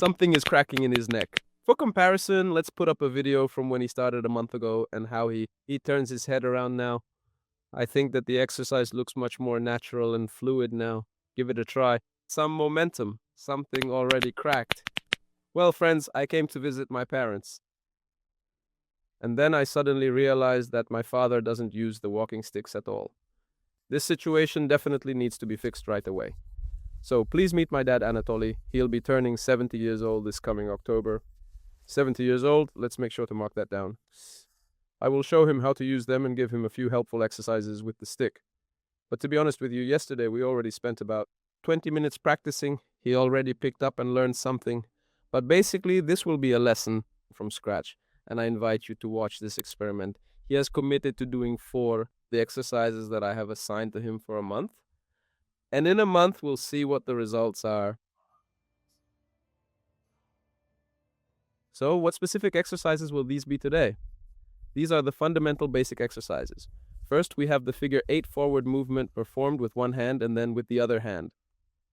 Something is cracking in his neck. For comparison, let's put up a video from when he started a month ago and how he turns his head around now. I think that the exercise looks much more natural and fluid now. Give it a try. Some momentum. Something already cracked. Well, friends, I came to visit my parents. And then I suddenly realized that my father doesn't use the walking sticks at all. This situation definitely needs to be fixed right away. So please meet my dad, Anatoly. He'll be turning 70 years old this coming October. 70 years old, let's make sure to mark that down. I will show him how to use them and give him a few helpful exercises with the stick. But to be honest with you, yesterday we already spent about 20 minutes practicing. He already picked up and learned something. But basically, this will be a lesson from scratch, and I invite you to watch this experiment. He has committed to doing 4 the exercises that I have assigned to him for a month. And in a month, we'll see what the results are. So, what specific exercises will these be today? These are the fundamental basic exercises. First, we have the figure 8 forward movement performed with one hand and then with the other hand.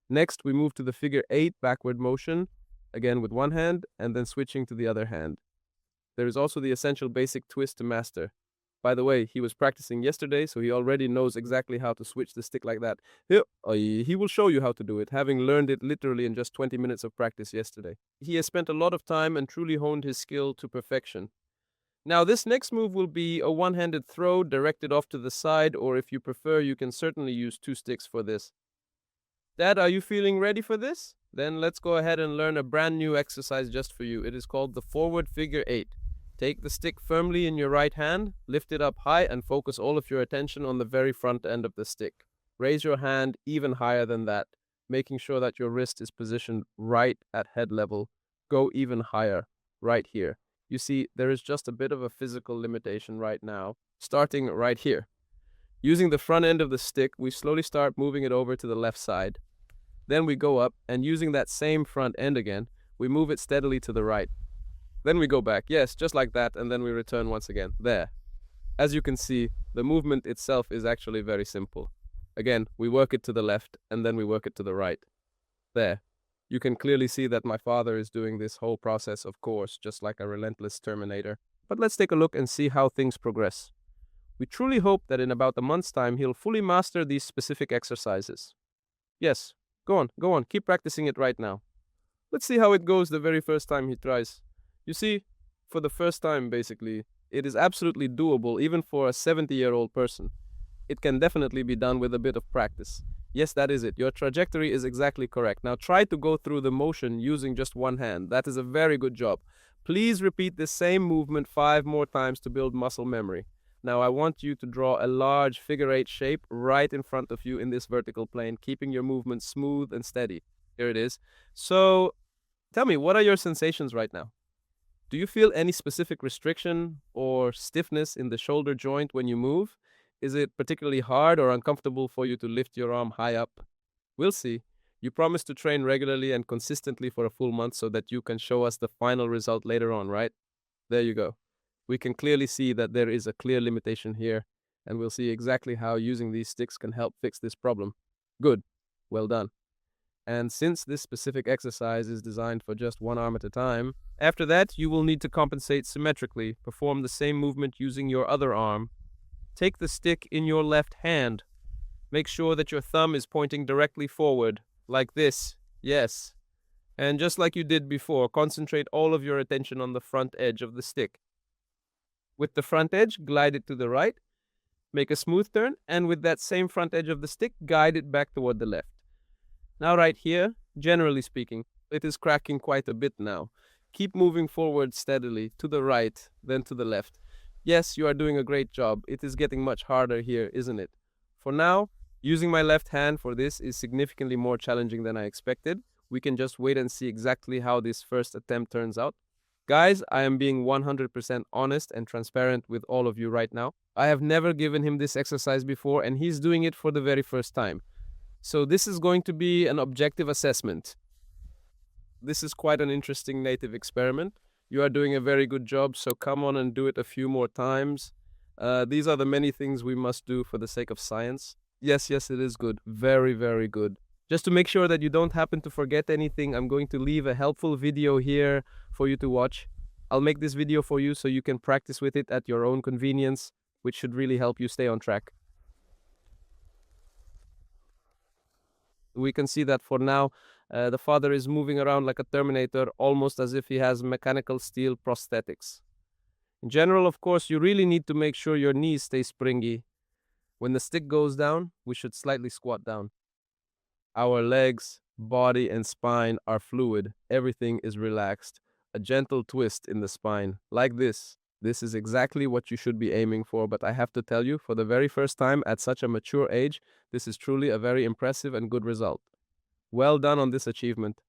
Next, we move to the figure 8 backward motion, again with one hand, and then switching to the other hand. There is also the essential basic twist to master. By the way, he was practicing yesterday, so he already knows exactly how to switch the stick like that. He will show you how to do it, having learned it literally in just 20 minutes of practice yesterday. He has spent a lot of time and truly honed his skill to perfection. Now, this next move will be a one-handed throw directed off to the side, or if you prefer, you can certainly use 2 sticks for this. Dad, are you feeling ready for this? Then let's go ahead and learn a brand new exercise just for you. It is called the forward figure 8. Take the stick firmly in your right hand, lift it up high, and focus all of your attention on the very front end of the stick. Raise your hand even higher than that, making sure that your wrist is positioned right at head level. Go even higher, right here. You see, there is just a bit of a physical limitation right now, starting right here. Using the front end of the stick, we slowly start moving it over to the left side. Then we go up, and using that same front end again, we move it steadily to the right. Then we go back, yes, just like that, and then we return once again. There. As you can see, the movement itself is actually very simple. Again, we work it to the left, and then we work it to the right. There. You can clearly see that my father is doing this whole process, of course, just like a relentless Terminator. But let's take a look and see how things progress. We truly hope that in about a month's time, he'll fully master these specific exercises. Yes, go on, keep practicing it right now. Let's see how it goes the very first time he tries. You see, for the first time, basically, it is absolutely doable even for a 70-year-old person. It can definitely be done with a bit of practice. Yes, that is it. Your trajectory is exactly correct. Now try to go through the motion using just one hand. That is a very good job. Please repeat the same movement 5 more times to build muscle memory. Now I want you to draw a large figure 8 shape right in front of you in this vertical plane, keeping your movement smooth and steady. Here it is. So, tell me, what are your sensations right now? Do you feel any specific restriction or stiffness in the shoulder joint when you move? Is it particularly hard or uncomfortable for you to lift your arm high up? We'll see. You promised to train regularly and consistently for a full month so that you can show us the final result later on, right? There you go. We can clearly see that there is a clear limitation here, and we'll see exactly how using these sticks can help fix this problem. Good. Well done. And since this specific exercise is designed for just one arm at a time, after that you will need to compensate symmetrically. Perform the same movement using your other arm. Take the stick in your left hand. Make sure that your thumb is pointing directly forward, like this. Yes. And just like you did before, concentrate all of your attention on the front edge of the stick. With the front edge, glide it to the right. Make a smooth turn, and with that same front edge of the stick, guide it back toward the left. Now right here, generally speaking, it is cracking quite a bit now. Keep moving forward steadily, to the right, then to the left. Yes, you are doing a great job. It is getting much harder here, isn't it? For now, using my left hand for this is significantly more challenging than I expected. We can just wait and see exactly how this first attempt turns out. Guys, I am being 100% honest and transparent with all of you right now. I have never given him this exercise before, and he's doing it for the very first time. So this is going to be an objective assessment. This is quite an interesting native experiment. You are doing a very good job, so come on and do it a few more times. These are the many things we must do for the sake of science. Yes, it is good. Very, very good. Just to make sure that you don't happen to forget anything, I'm going to leave a helpful video here for you to watch. I'll make this video for you so you can practice with it at your own convenience, which should really help you stay on track. We can see that for now, the father is moving around like a Terminator, almost as if he has mechanical steel prosthetics. In general, of course, you really need to make sure your knees stay springy. When the stick goes down, we should slightly squat down. Our legs, body, and spine are fluid. Everything is relaxed. A gentle twist in the spine, like this. This is exactly what you should be aiming for, but I have to tell you, for the very first time at such a mature age, this is truly a very impressive and good result. Well done on this achievement.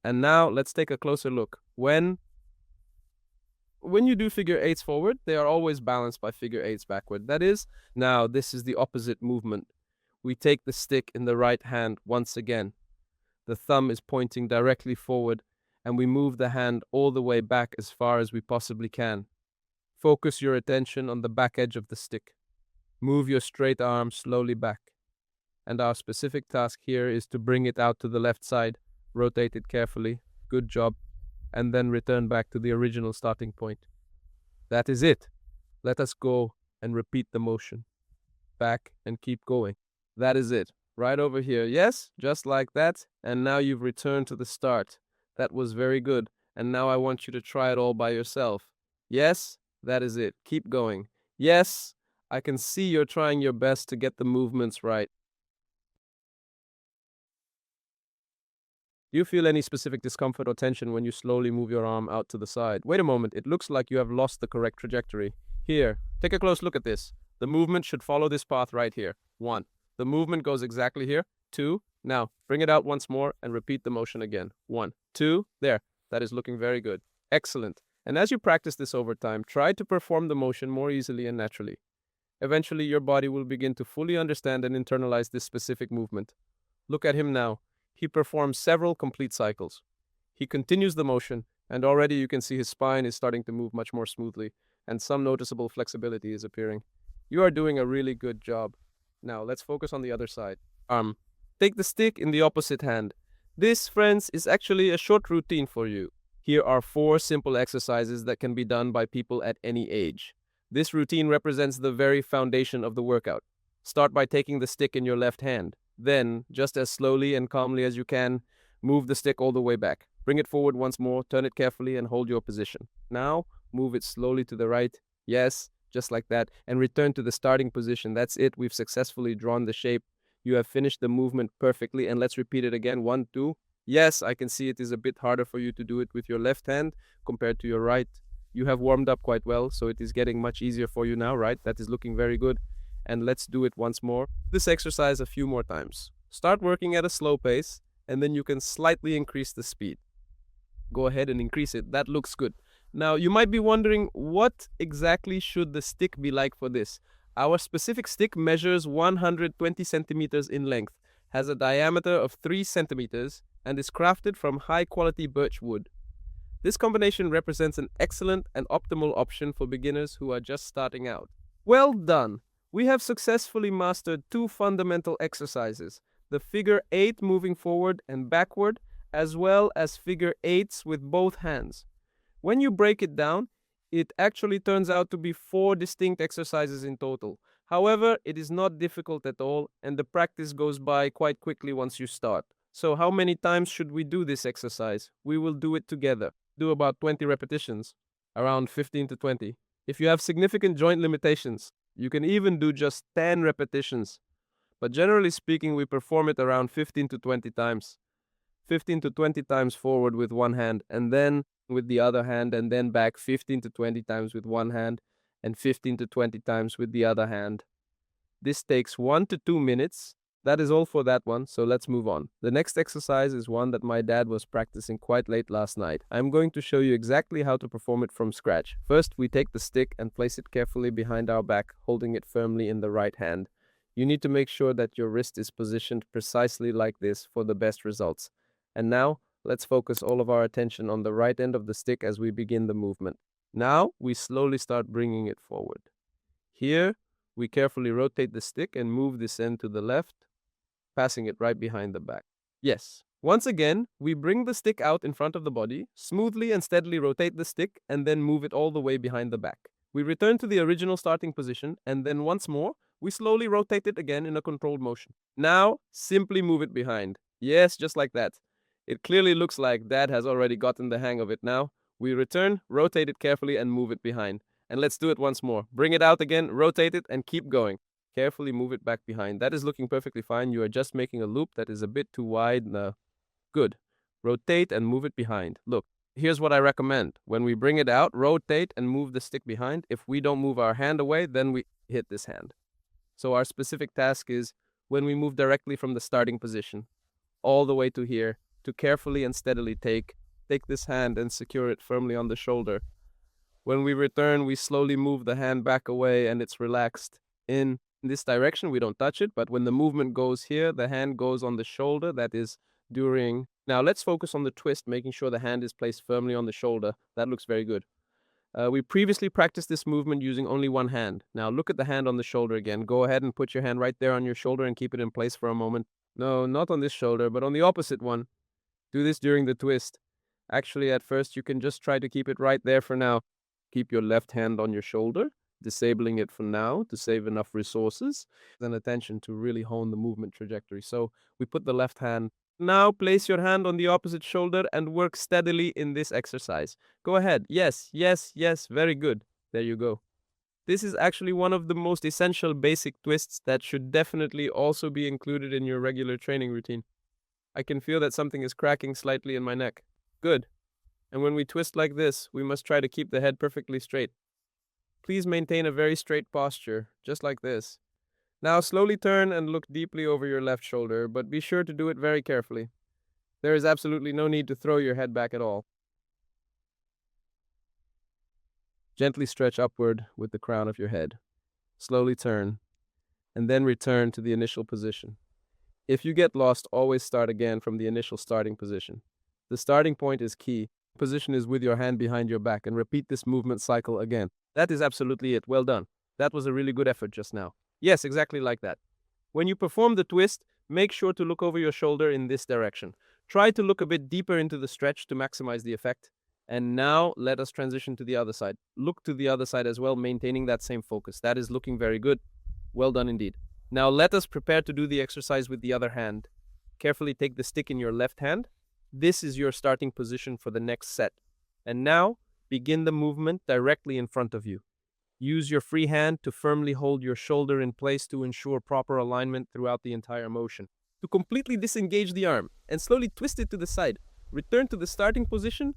And now let's take a closer look. When you do figure eights forward, they are always balanced by figure eights backward. That is, now this is the opposite movement. We take the stick in the right hand once again. The thumb is pointing directly forward, and we move the hand all the way back as far as we possibly can. Focus your attention on the back edge of the stick. Move your straight arm slowly back. And our specific task here is to bring it out to the left side, rotate it carefully, good job, and then return back to the original starting point. That is it. Let us go and repeat the motion. Back and keep going. That is it. Right over here. Yes, just like that. And now you've returned to the start. That was very good. And now I want you to try it all by yourself. Yes, that is it. Keep going. Yes, I can see you're trying your best to get the movements right. Do you feel any specific discomfort or tension when you slowly move your arm out to the side? Wait a moment, it looks like you have lost the correct trajectory. Here, take a close look at this. The movement should follow this path right here. 1. The movement goes exactly here. 2. Now, bring it out once more and repeat the motion again. 1, 2, there. That is looking very good. Excellent. And as you practice this over time, try to perform the motion more easily and naturally. Eventually, your body will begin to fully understand and internalize this specific movement. Look at him now. He performs several complete cycles. He continues the motion, and already you can see his spine is starting to move much more smoothly, and some noticeable flexibility is appearing. You are doing a really good job. Now, let's focus on the other side. Take the stick in the opposite hand. This, friends, is actually a short routine for you. Here are 4 simple exercises that can be done by people at any age. This routine represents the very foundation of the workout. Start by taking the stick in your left hand. Then, just as slowly and calmly as you can, move the stick all the way back. Bring it forward once more, turn it carefully, and hold your position. Now, move it slowly to the right. Yes, just like that. And return to the starting position. That's it. We've successfully drawn the shape. You have finished the movement perfectly. And let's repeat it again. 1, 2. Yes, I can see it is a bit harder for you to do it with your left hand compared to your right. You have warmed up quite well, so it is getting much easier for you now, right? That is looking very good. And let's do it once more. This exercise a few more times. Start working at a slow pace, and then you can slightly increase the speed. Go ahead and increase it. That looks good. Now, you might be wondering, what exactly should the stick be like for this? Our specific stick measures 120 centimeters in length, has a diameter of 3 centimeters, and is crafted from high-quality birch wood. This combination represents an excellent and optimal option for beginners who are just starting out. Well done! We have successfully mastered 2 fundamental exercises, the figure 8 moving forward and backward, as well as figure 8s with both hands. When you break it down, it actually turns out to be 4 distinct exercises in total. However, it is not difficult at all, and the practice goes by quite quickly once you start. So how many times should we do this exercise? We will do it together. Do about 20 repetitions, around 15 to 20. If you have significant joint limitations, you can even do just 10 repetitions. But generally speaking, we perform it around 15 to 20 times. 15 to 20 times forward with one hand, and then with the other hand, and then back 15 to 20 times with one hand, and 15 to 20 times with the other hand. This takes 1 to 2 minutes. That is all for that one, so let's move on. The next exercise is one that my dad was practicing quite late last night. I'm going to show you exactly how to perform it from scratch. First, we take the stick and place it carefully behind our back, holding it firmly in the right hand. You need to make sure that your wrist is positioned precisely like this for the best results. And now, let's focus all of our attention on the right end of the stick as we begin the movement. Now, we slowly start bringing it forward. Here, we carefully rotate the stick and move this end to the left, passing it right behind the back. Yes. Once again, we bring the stick out in front of the body, smoothly and steadily rotate the stick, and then move it all the way behind the back. We return to the original starting position, and then once more, we slowly rotate it again in a controlled motion. Now, simply move it behind. Yes, just like that. It clearly looks like Dad has already gotten the hang of it now. We return, rotate it carefully, and move it behind. And let's do it once more. Bring it out again, rotate it, and keep going. Carefully move it back behind. That is looking perfectly fine. You are just making a loop that is a bit too wide. Good. Rotate and move it behind. Look, here's what I recommend. When we bring it out, rotate and move the stick behind. If we don't move our hand away, then we hit this hand. So our specific task is when we move directly from the starting position all the way to here, to carefully and steadily take this hand and secure it firmly on the shoulder. When we return, we slowly move the hand back away and it's relaxed in this direction. We don't touch it, but when the movement goes here, the hand goes on the shoulder. That is during. Now let's focus on the twist, making sure the hand is placed firmly on the shoulder. That looks very good. We previously practiced this movement using only one hand. Now look at the hand on the shoulder again. Go ahead and put your hand right there on your shoulder and keep it in place for a moment. No, not on this shoulder, but on the opposite one. Do this during the twist. Actually, at first, you can just try to keep it right there for now. Keep your left hand on your shoulder, disabling it for now to save enough resources and attention to really hone the movement trajectory. So we put the left hand. Now place your hand on the opposite shoulder and work steadily in this exercise. Go ahead. Yes, yes, yes. Very good. There you go. This is actually one of the most essential basic twists that should definitely also be included in your regular training routine. I can feel that something is cracking slightly in my neck. Good. And when we twist like this, we must try to keep the head perfectly straight. Please maintain a very straight posture, just like this. Now slowly turn and look deeply over your left shoulder, but be sure to do it very carefully. There is absolutely no need to throw your head back at all. Gently stretch upward with the crown of your head. Slowly turn, and then return to the initial position. If you get lost, always start again from the initial starting position. The starting point is key. Position is with your hand behind your back, and repeat this movement cycle again. That is absolutely it. Well done. That was a really good effort just now. Yes, exactly like that. When you perform the twist, make sure to look over your shoulder in this direction. Try to look a bit deeper into the stretch to maximize the effect. And now let us transition to the other side. Look to the other side as well, maintaining that same focus. That is looking very good. Well done indeed. Now let us prepare to do the exercise with the other hand. Carefully take the stick in your left hand. This is your starting position for the next set. And now, begin the movement directly in front of you. Use your free hand to firmly hold your shoulder in place to ensure proper alignment throughout the entire motion. To completely disengage the arm and slowly twist it to the side. Return to the starting position,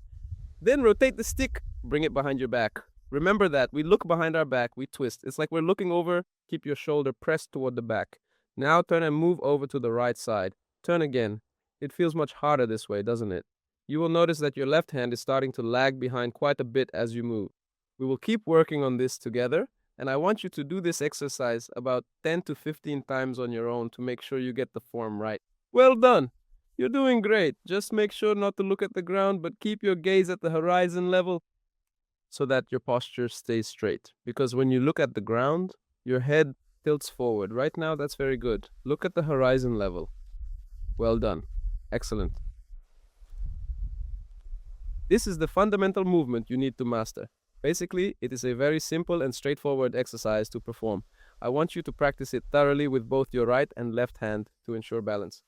then rotate the stick, bring it behind your back. Remember that, we look behind our back, we twist. It's like we're looking over, keep your shoulder pressed toward the back. Now turn and move over to the right side. Turn again. It feels much harder this way, doesn't it? You will notice that your left hand is starting to lag behind quite a bit as you move. We will keep working on this together, and I want you to do this exercise about 10 to 15 times on your own to make sure you get the form right. Well done! You're doing great. Just make sure not to look at the ground, but keep your gaze at the horizon level so that your posture stays straight. Because when you look at the ground, your head tilts forward. Right now, that's very good. Look at the horizon level. Well done. Excellent. This is the fundamental movement you need to master. Basically, it is a very simple and straightforward exercise to perform. I want you to practice it thoroughly with both your right and left hand to ensure balance.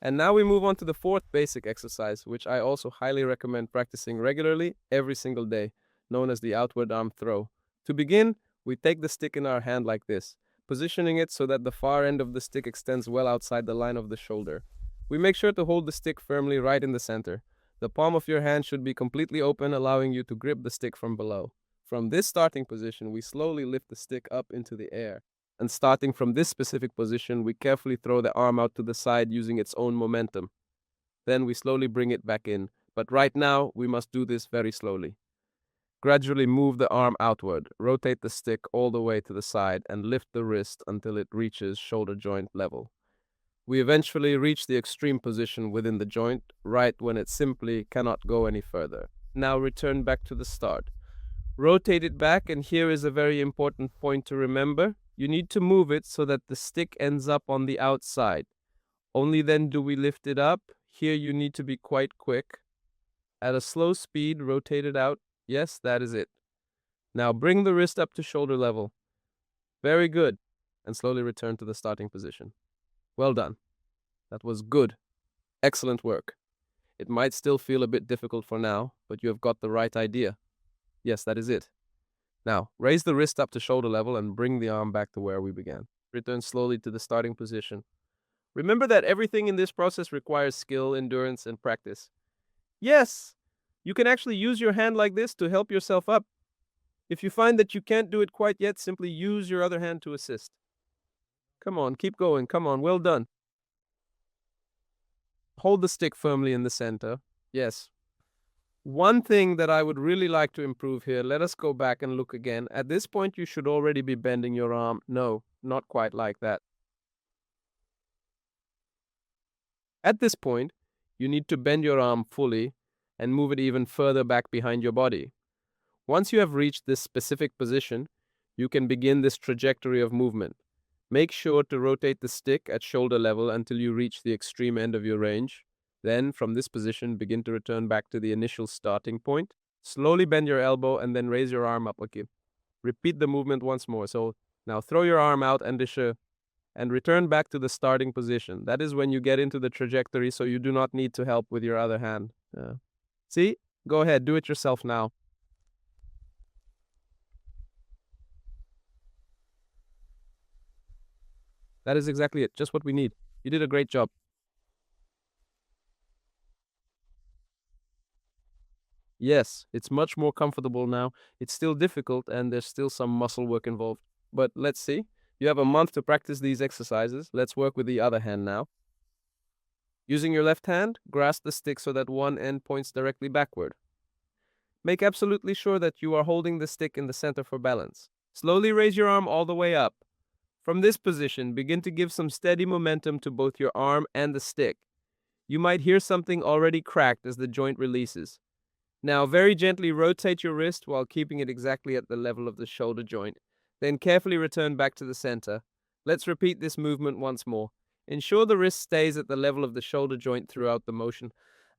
And now we move on to the fourth basic exercise, which I also highly recommend practicing regularly every single day, known as the outward arm throw. To begin, we take the stick in our hand like this, positioning it so that the far end of the stick extends well outside the line of the shoulder. We make sure to hold the stick firmly right in the center. The palm of your hand should be completely open, allowing you to grip the stick from below. From this starting position, we slowly lift the stick up into the air. And starting from this specific position, we carefully throw the arm out to the side using its own momentum. Then we slowly bring it back in. But right now, we must do this very slowly. Gradually move the arm outward, rotate the stick all the way to the side, and lift the wrist until it reaches shoulder joint level. We eventually reach the extreme position within the joint, right when it simply cannot go any further. Now return back to the start. Rotate it back, and here is a very important point to remember. You need to move it so that the stick ends up on the outside. Only then do we lift it up. Here you need to be quite quick. At a slow speed, rotate it out. Yes, that is it. Now bring the wrist up to shoulder level. Very good. And slowly return to the starting position. Well done. That was good. Excellent work. It might still feel a bit difficult for now, but you have got the right idea. Yes, that is it. Now, raise the wrist up to shoulder level and bring the arm back to where we began. Return slowly to the starting position. Remember that everything in this process requires skill, endurance, and practice. Yes, you can actually use your hand like this to help yourself up. If you find that you can't do it quite yet, simply use your other hand to assist. Come on, keep going. Come on, well done. Hold the stick firmly in the center. Yes. One thing that I would really like to improve here, let us go back and look again. At this point, you should already be bending your arm. No, not quite like that. At this point, you need to bend your arm fully and move it even further back behind your body. Once you have reached this specific position, you can begin this trajectory of movement. Make sure to rotate the stick at shoulder level until you reach the extreme end of your range. Then, from this position, begin to return back to the initial starting point. Slowly bend your elbow and then raise your arm up again. Repeat the movement once more. So now throw your arm out and return back to the starting position. That is when you get into the trajectory, so you do not need to help with your other hand. See? Go ahead, do it yourself now. That is exactly it, just what we need. You did a great job. Yes, it's much more comfortable now. It's still difficult and there's still some muscle work involved. But let's see. You have a month to practice these exercises. Let's work with the other hand now. Using your left hand, grasp the stick so that one end points directly backward. Make absolutely sure that you are holding the stick in the center for balance. Slowly raise your arm all the way up. From this position, begin to give some steady momentum to both your arm and the stick. You might hear something already cracked as the joint releases. Now, very gently rotate your wrist while keeping it exactly at the level of the shoulder joint. Then carefully return back to the center. Let's repeat this movement once more. Ensure the wrist stays at the level of the shoulder joint throughout the motion.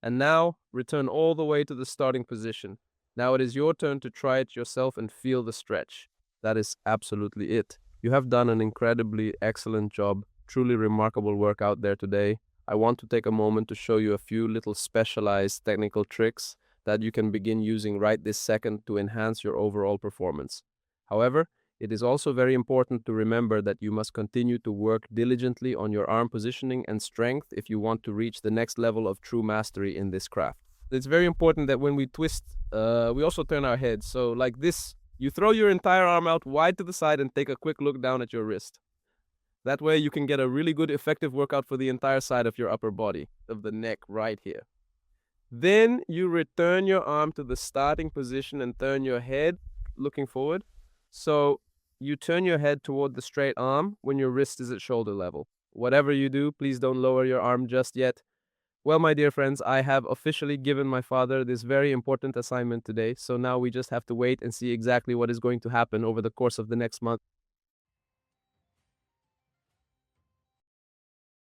And now, return all the way to the starting position. Now it is your turn to try it yourself and feel the stretch. That is absolutely it. You have done an incredibly excellent job. Truly remarkable work out there today. I want to take a moment to show you a few little specialized technical tricks that you can begin using right this second to enhance your overall performance. However, it is also very important to remember that you must continue to work diligently on your arm positioning and strength if you want to reach the next level of true mastery in this craft. It's very important that when we twist, we also turn our head. So like this, you throw your entire arm out wide to the side and take a quick look down at your wrist. That way you can get a really good effective workout for the entire side of your upper body, of the neck right here. Then you return your arm to the starting position and turn your head looking forward. So you turn your head toward the straight arm when your wrist is at shoulder level. Whatever you do, please don't lower your arm just yet. Well, my dear friends, I have officially given my father this very important assignment today. So now we just have to wait and see exactly what is going to happen over the course of the next month.